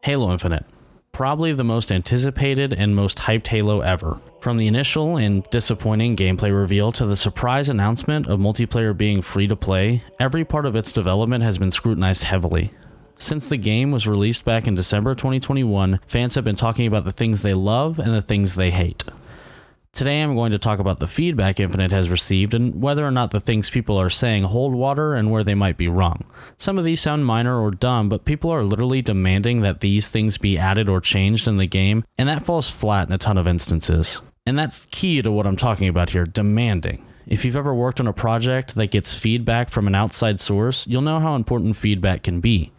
Halo Infinite. Probably the most anticipated and most hyped Halo ever. From the initial and disappointing gameplay reveal to the surprise announcement of multiplayer being free to play, every part of its development has been scrutinized heavily. Since the game was released back in December 2021, fans have been talking about the things they love and the things they hate. Today I'm going to talk about the feedback Infinite has received and whether or not the things people are saying hold water and where they might be wrong. Some of these sound minor or dumb, but people are literally demanding that these things be added or changed in the game, and that falls flat in a ton of instances. And that's key to what I'm talking about here, demanding. If you've ever worked on a project that gets feedback from an outside source, you'll know how important feedback can be.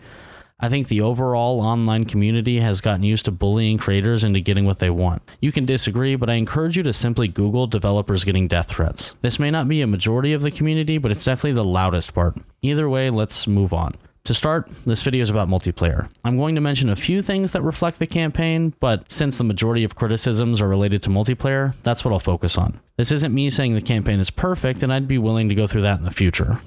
I think the overall online community has gotten used to bullying creators into getting what they want. You can disagree, but I encourage you to simply Google developers getting death threats. This may not be a majority of the community, but it's definitely the loudest part. Either way, let's move on. To start, this video is about multiplayer. I'm going to mention a few things that reflect the campaign, but since the majority of criticisms are related to multiplayer, that's what I'll focus on. This isn't me saying the campaign is perfect, and I'd be willing to go through that in the future.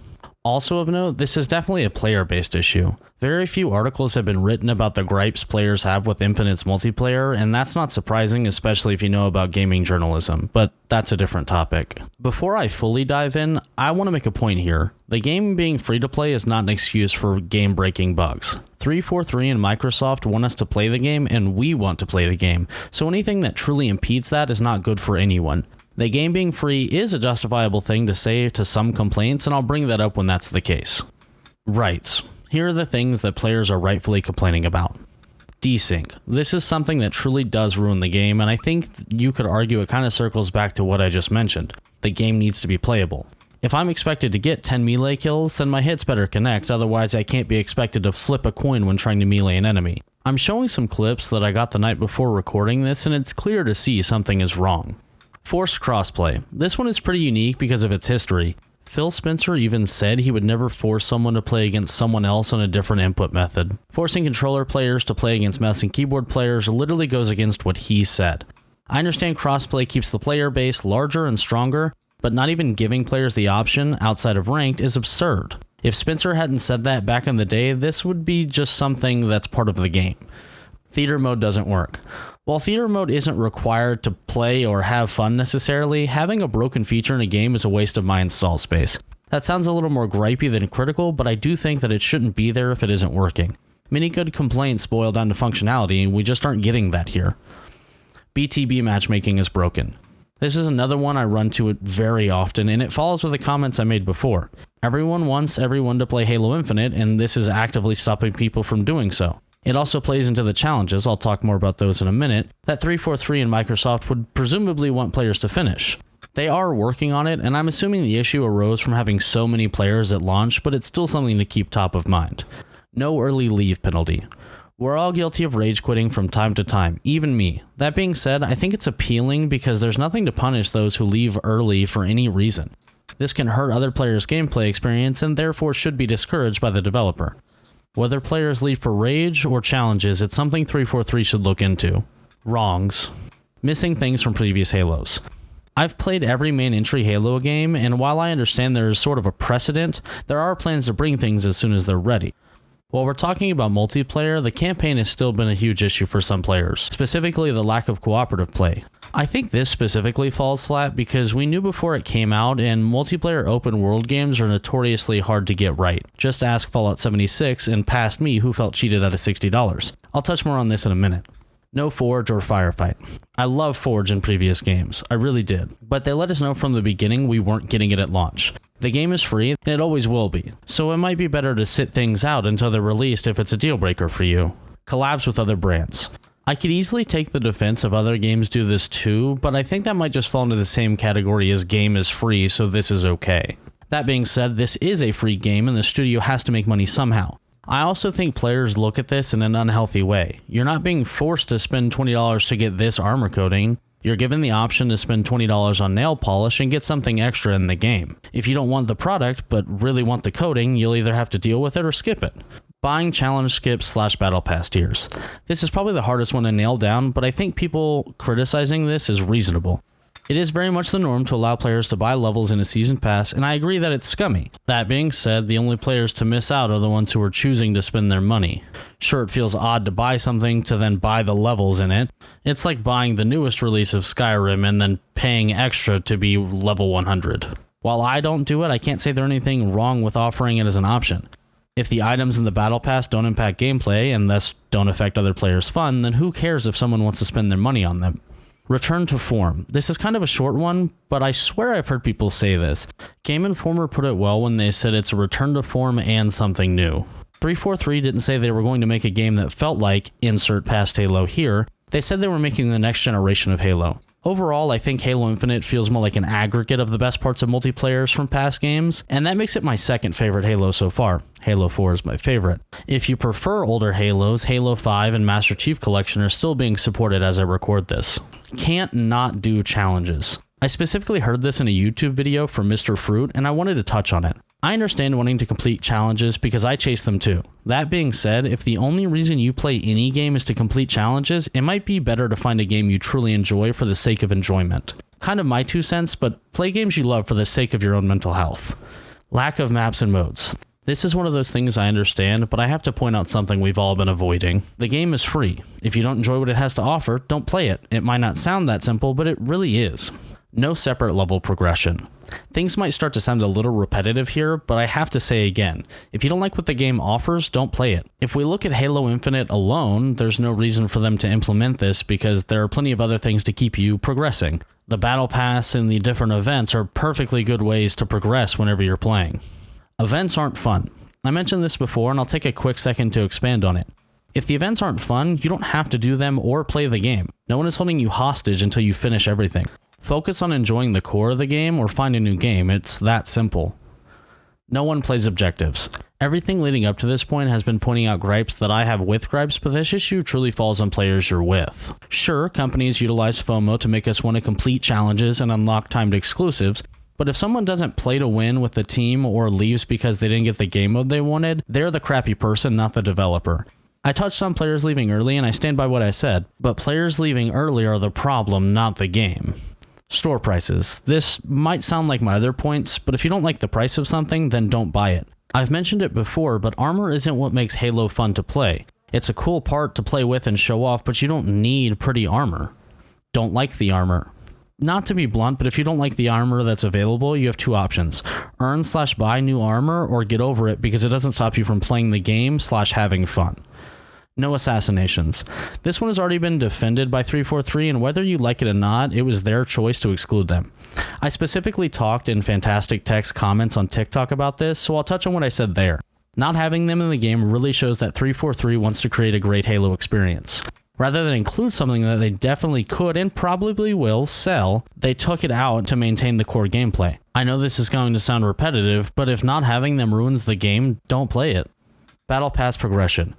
Also of note, this is definitely a player-based issue. Very few articles have been written about the gripes players have with Infinite's multiplayer, and that's not surprising, especially if you know about gaming journalism, but that's a different topic. Before I fully dive in, I want to make a point here. The game being free-to-play is not an excuse for game-breaking bugs. 343 and Microsoft want us to play the game, and we want to play the game, so anything that truly impedes that is not good for anyone. The game being free is a justifiable thing to say to some complaints, and I'll bring that up when that's the case. Rights. Here are the things that players are rightfully complaining about. Desync. This is something that truly does ruin the game, and I think you could argue it kind of circles back to what I just mentioned. The game needs to be playable. If I'm expected to get 10 melee kills, then my hits better connect, otherwise I can't be expected to flip a coin when trying to melee an enemy. I'm showing some clips that I got the night before recording this, and it's clear to see something is wrong. Forced crossplay. This one is pretty unique because of its history. Phil Spencer even said he would never force someone to play against someone else on a different input method. Forcing controller players to play against mouse and keyboard players literally goes against what he said. I understand crossplay keeps the player base larger and stronger, but not even giving players the option outside of ranked is absurd. If Spencer hadn't said that back in the day, this would be just something that's part of the game. Theater mode doesn't work. While theater mode isn't required to play or have fun necessarily, having a broken feature in a game is a waste of my install space. That sounds a little more gripey than critical, but I do think that it shouldn't be there if it isn't working. Many good complaints boil down to functionality, and we just aren't getting that here. BTB Matchmaking is broken. This is another one I run to it very often, and it follows with the comments I made before. Everyone wants everyone to play Halo Infinite, and this is actively stopping people from doing so. It also plays into the challenges, I'll talk more about those in a minute, that 343 and Microsoft would presumably want players to finish. They are working on it, and I'm assuming the issue arose from having so many players at launch, but it's still something to keep top of mind. No early leave penalty. We're all guilty of rage quitting from time to time, even me. That being said, I think it's appealing because there's nothing to punish those who leave early for any reason. This can hurt other players' gameplay experience and therefore should be discouraged by the developer. Whether players leave for rage or challenges, it's something 343 should look into. Wrongs. Missing things from previous Halos. I've played every main entry Halo game, and while I understand there is sort of a precedent, there are plans to bring things as soon as they're ready. While we're talking about multiplayer, the campaign has still been a huge issue for some players, specifically the lack of cooperative play. I think this specifically falls flat because we knew before it came out, and multiplayer open world games are notoriously hard to get right. Just ask Fallout 76 and past me who felt cheated out of $60. I'll touch more on this in a minute. No Forge or Firefight. I love Forge in previous games, I really did, but they let us know from the beginning we weren't getting it at launch. The game is free, and it always will be, so it might be better to sit things out until they're released if it's a deal breaker for you. Collabs with other brands. I could easily take the defense of other games do this too, but I think that might just fall into the same category as game is free, so this is okay. That being said, this is a free game and the studio has to make money somehow. I also think players look at this in an unhealthy way. You're not being forced to spend $20 to get this armor coating. You're given the option to spend $20 on nail polish and get something extra in the game. If you don't want the product but really want the coating, you'll either have to deal with it or skip it. Buying challenge skips / battle pass tiers. This is probably the hardest one to nail down, but I think people criticizing this is reasonable. It is very much the norm to allow players to buy levels in a season pass, and I agree that it's scummy. That being said, the only players to miss out are the ones who are choosing to spend their money. Sure, it feels odd to buy something to then buy the levels in it. It's like buying the newest release of Skyrim and then paying extra to be level 100. While I don't do it, I can't say there's anything wrong with offering it as an option. If the items in the Battle Pass don't impact gameplay and thus don't affect other players' fun, then who cares if someone wants to spend their money on them? Return to form. This is kind of a short one, but I swear I've heard people say this. Game Informer put it well when they said it's a return to form and something new. 343 didn't say they were going to make a game that felt like insert past Halo here. They said they were making the next generation of Halo. Overall, I think Halo Infinite feels more like an aggregate of the best parts of multiplayers from past games, and that makes it my second favorite Halo so far. Halo 4 is my favorite. If you prefer older Halos, Halo 5 and Master Chief Collection are still being supported as I record this. Can't not do challenges. I specifically heard this in a YouTube video from Mr. Fruit, and I wanted to touch on it. I understand wanting to complete challenges because I chase them too. That being said, if the only reason you play any game is to complete challenges, it might be better to find a game you truly enjoy for the sake of enjoyment. Kind of my 2 cents, but play games you love for the sake of your own mental health. Lack of maps and modes. This is one of those things I understand, but I have to point out something we've all been avoiding. The game is free. If you don't enjoy what it has to offer, don't play it. It might not sound that simple, but it really is. No separate level progression. Things might start to sound a little repetitive here, but I have to say again, if you don't like what the game offers, don't play it. If we look at Halo Infinite alone, there's no reason for them to implement this because there are plenty of other things to keep you progressing. The Battle Pass and the different events are perfectly good ways to progress whenever you're playing. Events aren't fun. I mentioned this before, and I'll take a quick second to expand on it. If the events aren't fun, you don't have to do them or play the game. No one is holding you hostage until you finish everything. Focus on enjoying the core of the game or find a new game. It's that simple. No one plays objectives. Everything leading up to this point has been pointing out gripes that I have with gripes, but this issue truly falls on players you're with. Sure, companies utilize FOMO to make us want to complete challenges and unlock timed exclusives, but if someone doesn't play to win with the team or leaves because they didn't get the game mode they wanted, they're the crappy person, not the developer. I touched on players leaving early and I stand by what I said, but players leaving early are the problem, not the game. Store prices. This might sound like my other points, but if you don't like the price of something, then don't buy it. I've mentioned it before, but armor isn't what makes Halo fun to play. It's a cool part to play with and show off, but you don't need pretty armor. Don't like the armor. Not to be blunt, but if you don't like the armor that's available, you have 2 options. Earn/buy new armor or get over it because it doesn't stop you from playing the game/having fun. No assassinations. This one has already been defended by 343, and whether you like it or not, it was their choice to exclude them. I specifically talked in Fantastic Text comments on TikTok about this, so I'll touch on what I said there. Not having them in the game really shows that 343 wants to create a great Halo experience. Rather than include something that they definitely could and probably will sell, they took it out to maintain the core gameplay. I know this is going to sound repetitive, but if not having them ruins the game, don't play it. Battle Pass progression.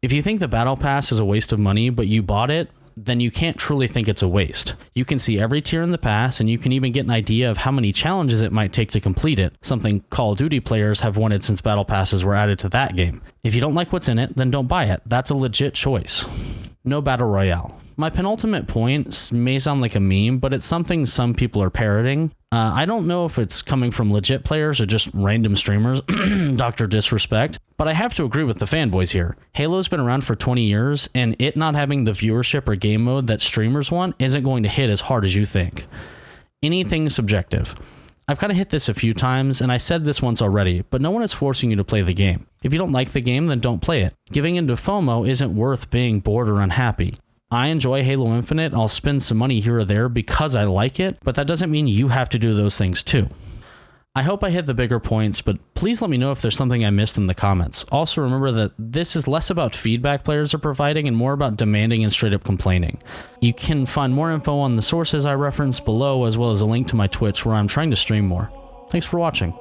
If you think the Battle Pass is a waste of money, but you bought it, then you can't truly think it's a waste. You can see every tier in the pass, and you can even get an idea of how many challenges it might take to complete it, something Call of Duty players have wanted since Battle Passes were added to that game. If you don't like what's in it, then don't buy it. That's a legit choice. No Battle Royale. My penultimate point may sound like a meme, but it's something some people are parroting. I don't know if it's coming from legit players or just random streamers, Dr. Disrespect, but I have to agree with the fanboys here. Halo's been around for 20 years, and it not having the viewership or game mode that streamers want isn't going to hit as hard as you think. Anything subjective. I've kind of hit this a few times, and I said this once already, but no one is forcing you to play the game. If you don't like the game, then don't play it. Giving into FOMO isn't worth being bored or unhappy. I enjoy Halo Infinite, I'll spend some money here or there because I like it, but that doesn't mean you have to do those things too. I hope I hit the bigger points, but please let me know if there's something I missed in the comments. Also remember that this is less about feedback players are providing and more about demanding and straight up complaining. You can find more info on the sources I referenced below, as well as a link to my Twitch where I'm trying to stream more. Thanks for watching.